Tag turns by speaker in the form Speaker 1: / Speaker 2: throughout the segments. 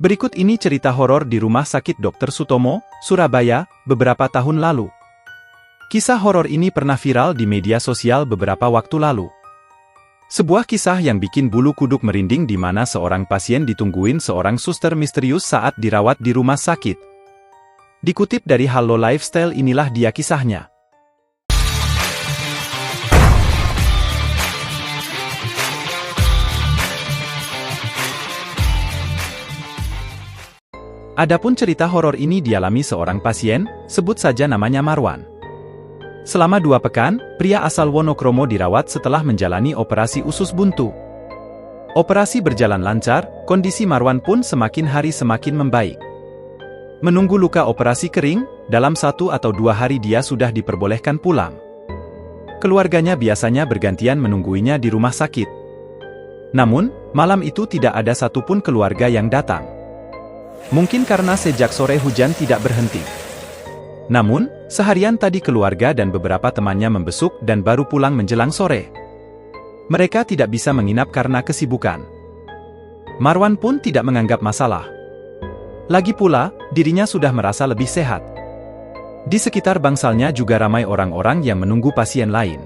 Speaker 1: Berikut ini cerita horor di Rumah Sakit Dr. Sutomo, Surabaya, beberapa tahun lalu. Kisah horor ini pernah viral di media sosial beberapa waktu lalu. Sebuah kisah yang bikin bulu kuduk merinding di mana seorang pasien ditungguin seorang suster misterius saat dirawat di rumah sakit. Dikutip dari Halo Lifestyle, inilah dia kisahnya. Adapun cerita horor ini dialami seorang pasien, sebut saja namanya Marwan. Selama 2 pekan, pria asal Wonokromo dirawat setelah menjalani operasi usus buntu. Operasi berjalan lancar, kondisi Marwan pun semakin hari semakin membaik. Menunggu luka operasi kering, dalam 1 atau 2 hari dia sudah diperbolehkan pulang. Keluarganya biasanya bergantian menungguinya di rumah sakit. Namun, malam itu tidak ada satupun keluarga yang datang. Mungkin karena sejak sore hujan tidak berhenti. Namun, seharian tadi keluarga dan beberapa temannya membesuk dan baru pulang menjelang sore. Mereka tidak bisa menginap karena kesibukan. Marwan pun tidak menganggap masalah. Lagi pula, dirinya sudah merasa lebih sehat. Di sekitar bangsalnya juga ramai orang-orang yang menunggu pasien lain.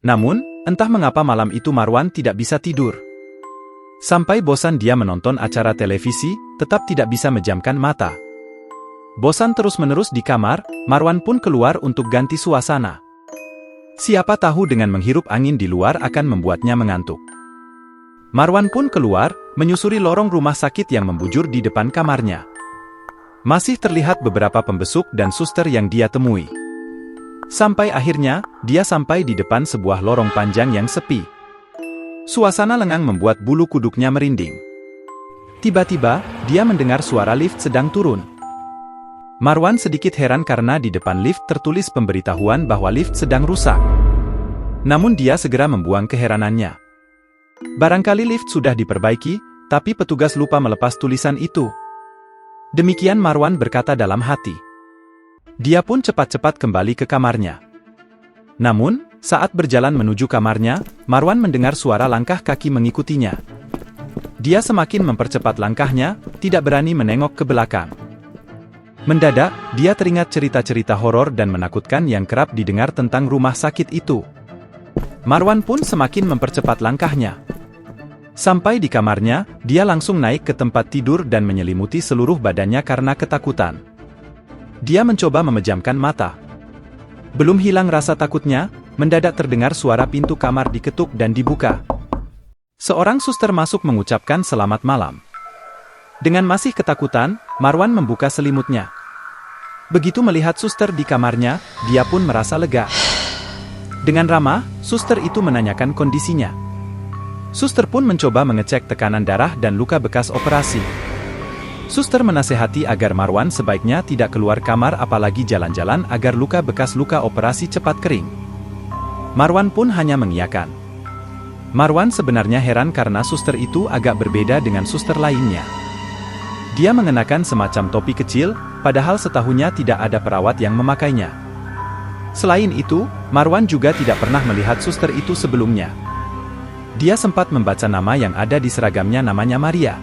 Speaker 1: Namun, entah mengapa malam itu Marwan tidak bisa tidur. Sampai bosan dia menonton acara televisi, tetap tidak bisa menjamkan mata. Bosan terus-menerus di kamar, Marwan pun keluar untuk ganti suasana. Siapa tahu dengan menghirup angin di luar akan membuatnya mengantuk. Marwan pun keluar, menyusuri lorong rumah sakit yang membujur di depan kamarnya. Masih terlihat beberapa pembesuk dan suster yang dia temui. Sampai akhirnya, dia sampai di depan sebuah lorong panjang yang sepi. Suasana lengang membuat bulu kuduknya merinding. Tiba-tiba, dia mendengar suara lift sedang turun. Marwan sedikit heran karena di depan lift tertulis pemberitahuan bahwa lift sedang rusak. Namun dia segera membuang keheranannya. Barangkali lift sudah diperbaiki, tapi petugas lupa melepas tulisan itu. Demikian Marwan berkata dalam hati. Dia pun cepat-cepat kembali ke kamarnya. Namun, saat berjalan menuju kamarnya, Marwan mendengar suara langkah kaki mengikutinya. Dia semakin mempercepat langkahnya, tidak berani menengok ke belakang. Mendadak, dia teringat cerita-cerita horor dan menakutkan yang kerap didengar tentang rumah sakit itu. Marwan pun semakin mempercepat langkahnya. Sampai di kamarnya, dia langsung naik ke tempat tidur dan menyelimuti seluruh badannya karena ketakutan. Dia mencoba memejamkan mata. Belum hilang rasa takutnya, mendadak terdengar suara pintu kamar diketuk dan dibuka. Seorang suster masuk mengucapkan selamat malam. Dengan masih ketakutan, Marwan membuka selimutnya. Begitu melihat suster di kamarnya, dia pun merasa lega. Dengan ramah, suster itu menanyakan kondisinya. Suster pun mencoba mengecek tekanan darah dan luka bekas operasi. Suster menasehati agar Marwan sebaiknya tidak keluar kamar apalagi jalan-jalan agar luka bekas luka operasi cepat kering. Marwan pun hanya mengiyakan. Marwan sebenarnya heran karena suster itu agak berbeda dengan suster lainnya. Dia mengenakan semacam topi kecil, padahal setahunya tidak ada perawat yang memakainya. Selain itu, Marwan juga tidak pernah melihat suster itu sebelumnya. Dia sempat membaca nama yang ada di seragamnya, namanya Maria.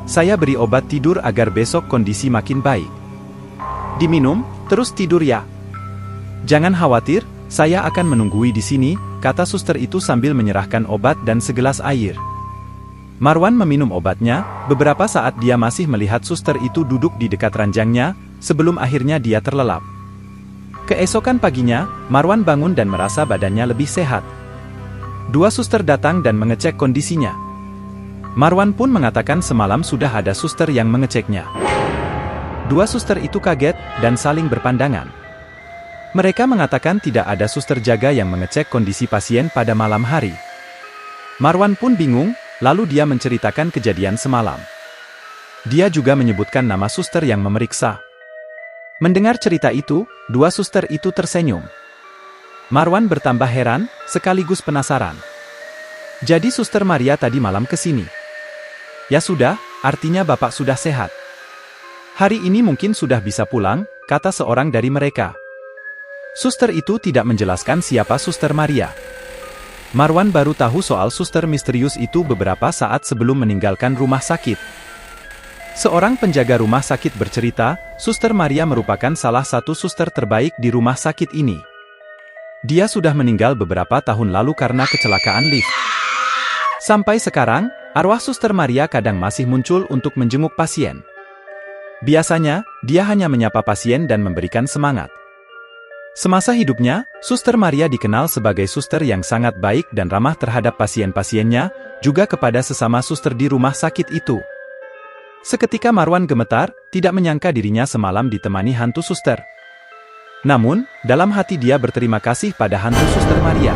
Speaker 1: Saya beri obat tidur agar besok kondisi makin baik. Diminum, terus tidur ya. Jangan khawatir, saya akan menunggui di sini, kata suster itu sambil menyerahkan obat dan segelas air. Marwan meminum obatnya, beberapa saat dia masih melihat suster itu duduk di dekat ranjangnya, sebelum akhirnya dia terlelap. Keesokan paginya, Marwan bangun dan merasa badannya lebih sehat. 2 suster datang dan mengecek kondisinya. Marwan pun mengatakan semalam sudah ada suster yang mengeceknya. 2 suster itu kaget dan saling berpandangan. Mereka mengatakan tidak ada suster jaga yang mengecek kondisi pasien pada malam hari. Marwan pun bingung, lalu dia menceritakan kejadian semalam. Dia juga menyebutkan nama suster yang memeriksa. Mendengar cerita itu, 2 suster itu tersenyum. Marwan bertambah heran, sekaligus penasaran. Jadi suster Maria tadi malam ke sini? Ya sudah, artinya Bapak sudah sehat. Hari ini mungkin sudah bisa pulang, kata seorang dari mereka. Suster itu tidak menjelaskan siapa suster Maria. Marwan baru tahu soal suster misterius itu beberapa saat sebelum meninggalkan rumah sakit. Seorang penjaga rumah sakit bercerita, Suster Maria merupakan salah satu suster terbaik di rumah sakit ini. Dia sudah meninggal beberapa tahun lalu karena kecelakaan lift. Sampai sekarang, arwah Suster Maria kadang masih muncul untuk menjenguk pasien. Biasanya, dia hanya menyapa pasien dan memberikan semangat. Semasa hidupnya, Suster Maria dikenal sebagai suster yang sangat baik dan ramah terhadap pasien-pasiennya, juga kepada sesama suster di rumah sakit itu. Seketika Marwan gemetar, tidak menyangka dirinya semalam ditemani hantu suster. Namun, dalam hati dia berterima kasih pada hantu Suster Maria.